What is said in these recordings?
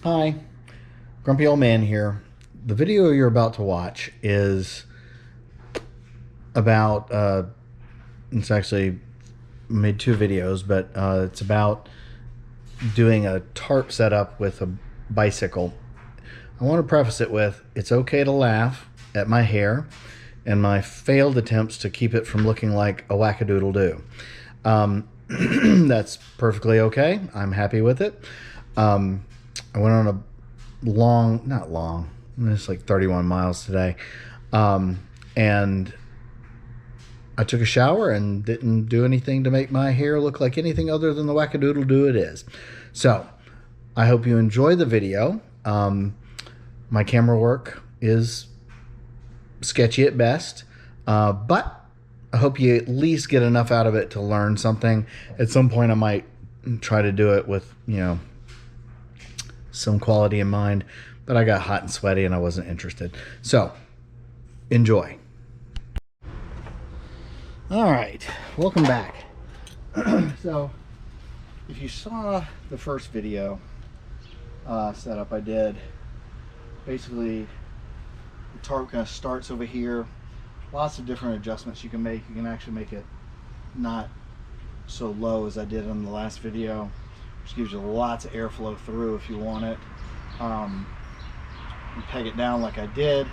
Hi, Grumpy Old Man here. The video you're about to watch is about, it's actually made two videos, but it's about doing a tarp setup with a bicycle. I want to preface it with, it's okay to laugh at my hair and my failed attempts to keep it from looking like a wackadoodle-doo. That's perfectly okay. I'm happy with it. I went on a not long, it's like 31 miles today. And I took a shower and didn't do anything to make my hair look like anything other than the wackadoodle-doo it is. So I hope you enjoy the video. My camera work is sketchy at best, but I hope you at least get enough out of it to learn something. At some point I might try to do it with, some quality in mind, but I got hot and sweaty and I wasn't interested. So enjoy. All right, welcome back. So if you saw the first video setup I did, basically the tarp kind of starts over here. Lots of different adjustments you can make. You can actually make it not so low as I did in the last video, which gives you lots of airflow through if you want it. You peg it down like I did,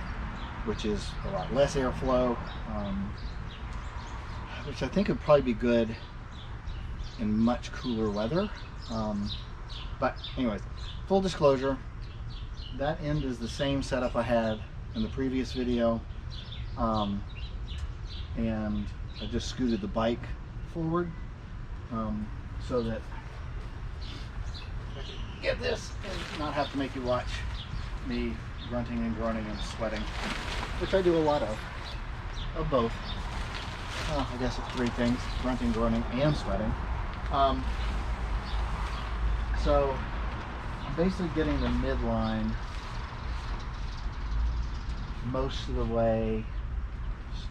which is a lot less airflow, which I think would probably be good in much cooler weather. But anyways, full disclosure, that end is the same setup I had in the previous video, and I just scooted the bike forward so that I can get this and not have to make you watch me grunting and groaning and sweating, which I do a lot of both. I guess it's three things: grunting, groaning, and sweating. So I'm basically getting the midline most of the way,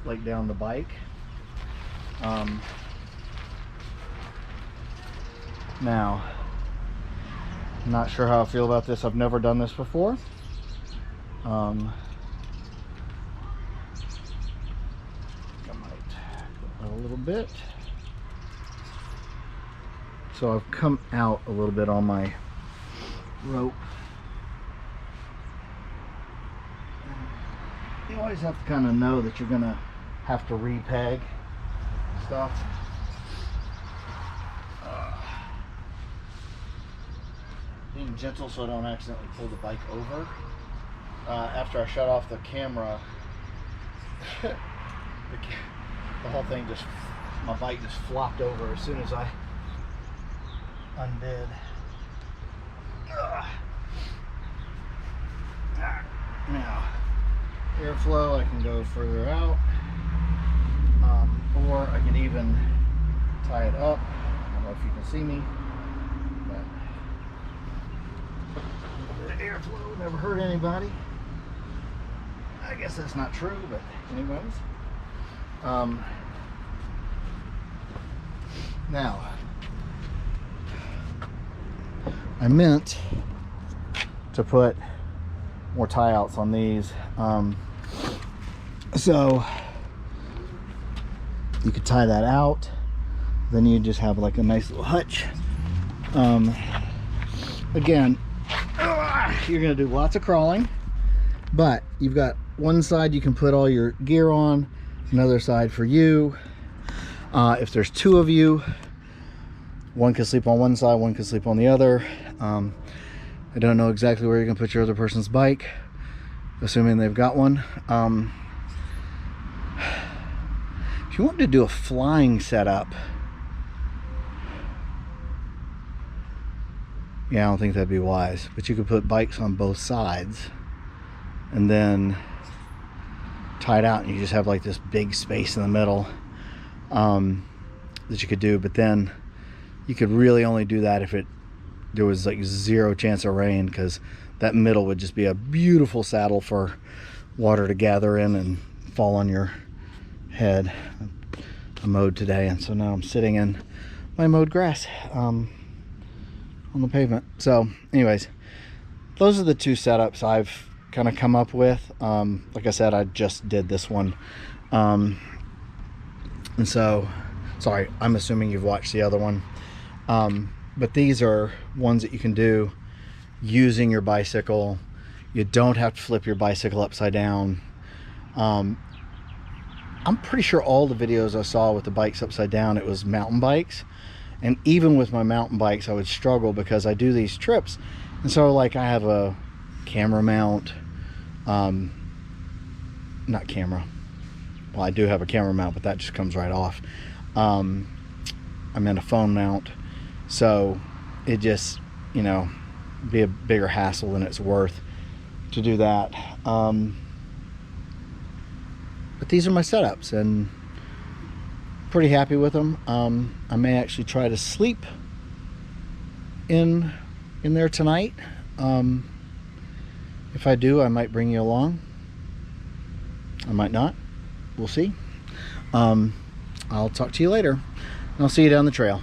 like down the bike. Now, I'm not sure how I feel about this. I've never done this before. I might go out a little bit. So I've come out a little bit on my rope. You always have to kind of know that you're gonna have to repeg stuff. Being gentle so I don't accidentally pull the bike over. After I shut off the camera, the whole thing my bike just flopped over as soon as I undid. Now, airflow, I can go further out, or I can even tie it up. I don't know if you can see me, but the airflow never hurt anybody. I guess that's not true, but anyways. Now, I meant to put more tie outs on these, so you could tie that out, then you just have like a nice little hutch. Again, you're gonna do lots of crawling, but you've got one side you can put all your gear on, another side for you. If there's two of you, one can sleep on one side, one can sleep on the other. I don't know exactly where you can put your other person's bike, assuming they've got one. If you want to do a flying setup, yeah, I don't think that'd be wise, but you could put bikes on both sides and then tie it out, and you just have like this big space in the middle that you could do. But then you could really only do that if there was like zero chance of rain, because that middle would just be a beautiful saddle for water to gather in and fall on your head. I mowed today, and so now I'm sitting in my mowed grass on the pavement. So anyways, those are the two setups I've kind of come up with. Like I said, I just did this one. And so, sorry, I'm assuming you've watched the other one. But these are ones that you can do using your bicycle. You don't have to flip your bicycle upside down. I'm pretty sure all the videos I saw with the bikes upside down, it was mountain bikes. And even with my mountain bikes, I would struggle because I do these trips. And so, like, I have a camera mount. Not camera. Well, I do have a camera mount, but that just comes right off. I'm in a phone mount. So it just, you know, be a bigger hassle than it's worth to do that. But these are my setups, and pretty happy with them. I may actually try to sleep in there tonight. If I do, I might bring you along. I might not. We'll see. I'll talk to you later. I'll see you down the trail.